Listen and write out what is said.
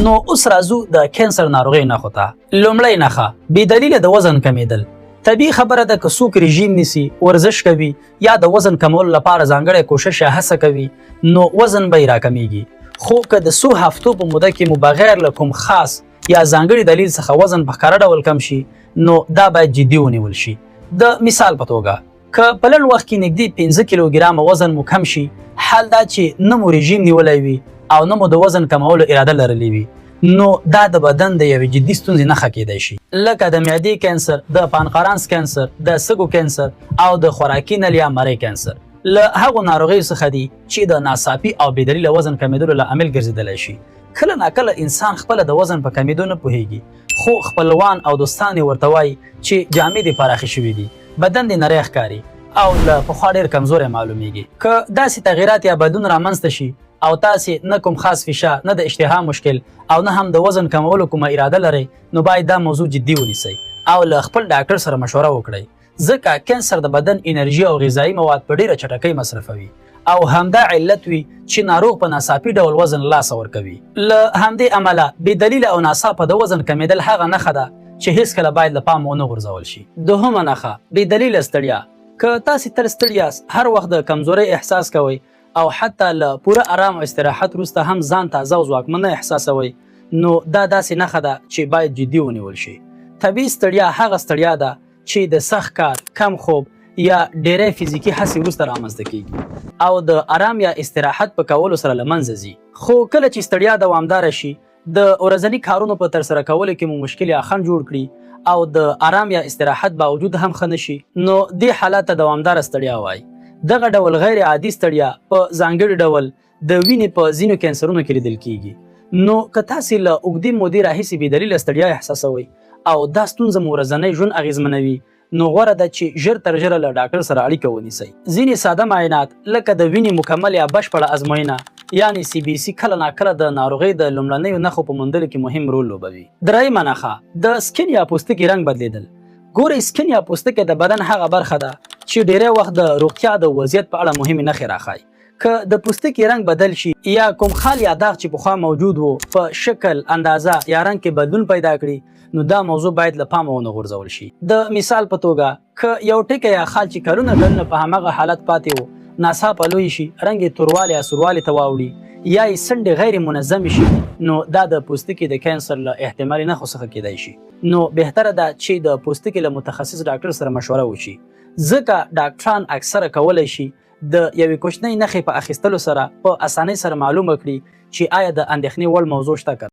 نو اوس راځو د کینسر ناروغۍ نښو ته. لومړی نښه بې دلیله د وزن کمیدل. طبیعي خبره ده که څوک رژیم نیسي، ورزش کوي یا د وزن کمولو لپاره ځانګړی کوشش یا هڅه کوي نو وزن به یې راکمیږي. خو که د څو هفتو په موده کې مو بغیر له کوم خاص یا ځانګړي دلیل څخه وزن په ښکاره ډول کم شي نو دا باید جدي ونیول شي. د مثال په توګه که په لږ وخت کې نږدې 15 کیلوګرامه وزن مو کم شي، حال دا چې نه مو رژیم نیولی وي او نه مو د وزن کمولو اراده لرلې وي نو دا د بدن د یوې جدي ستونزې نښه کیدای شي، لکه د معدې کینسر، د پانقرانس کینسر، د سږو کینسر او د خوراکي نل یا مرۍ کینسر. له هغو ناروغیو څخه دي چې د ناڅاپي او بې دلیله وزن کمیدلو لامل ګرځېدلی شي. کله ناکله انسان خپله د وزن په کمیدو نه پوهیږي، خو خپلوان او دوستان یې ورته وایي چې جامې دې پراخې شوي دي، بدن دې نری ښکاري او له پخوا ډېر کمزوری معلومیږي. که داسې تغییرات یا بدلون رامنځته شي او تاسې نه کوم خاص فشار، نه د اشتها مشکل او نه هم د وزن کمولو کومه اراده لرئ نو باید دا موضوع جدي ونیسئ او له خپل ډاکټر سره مشوره وکړئ، ځکه کینسر د بدن انرژي او غذایي مواد په ډیره چټکۍ مصرفوي او همدا علت وي چې ناروغ په ناڅاپي ډول وزن لاسه ورکوي. له همدې امله بې دلیله او ناڅاپه د وزن کمیدل هغه نښه ده چې هیڅکله باید له پامه ونه غورځول شي. دوهمه نښه بې دلیله ستړیا. که تاسې تل ستړي یاست، هر وخت د کمزورۍ احساس کوئ او حتی له پوره آرام او استراحت وروسته هم ځان تازه او ځواکمنه احساسوئ نو دا داسې نښه ده چې باید جدي ونیول شي. طبیعي ستړیا هغه ستړیا ده چې د سخت کار، کم خوب یا ډیری فزیکي هڅې وروسته رامنځته کیږي او د آرام یا استراحت په کولو سره له منځه ځي. خو کله چې ستړیا دوامداره شي، د ورځني کارونو په ترسره کولو کې مو مشکل یا خنډ جوړ کړي او د آرام یا استراحت باوجود هم ښه نشي نو دې حالت ته دوامداره ستړیا وایي. دغه ډول غیر عادي ستړیا په ځانګړي ډول د وینې په ځینو کینسرونو کې لیدل کیږي. نو که تاسې له اوږدې مودې راهیسې بې دلیله ستړیا احساسوئ او دا ستونزه مو ورځنی ژوند اغېزمنوي نو غوره ده چې ژر تر ژره له ډاکټر سره اړیکه ونیسئ. ځینې ساده معاینات لکه د وینې مکمل یا بشپړه ازموینه یعنی CBC کله ناکله د ناروغۍ د لومړنیو نښو په موندلو کې مهم رول لوبوي. درېیمه نښه د سکین یا پوستکي رنګ بدلیدل. ګورئ، سکین یا پوستکی د بدن هغه برخه ده چې ډیری وخت د روغتیا د وضعیت په اړه مهمې نښې راښایي. که د پوستکي رنګ بدل شي یا کوم خال یا داغ چې پخوا موجود وو په شکل، اندازه یا رنګ کې بدلون پیدا کړي نو دا موضوع باید له پامه ونه غورځول شي. د مثال په توګه که یو ټکی یا خال چې کلونه په همغه حالت پاتې وو ناڅاپه لوی شي، رنګ یې توروالی یا سوروالی ته واوړي یا یې څنډې غیر منظمې شي نو دا د پوستکي د کینسر له احتمالي نښو څخه کیدای شي. نو بهتره ده چې د پوستکي له متخصص ډاکټر سره مشوره وشي، ځکه ډاکټران اکثره کولی شي د یوې کوچنۍ نښې په اخیستلو سره په اسانۍ سره معلومه کړي چې آیا د اندېښنې وړ موضوع شته که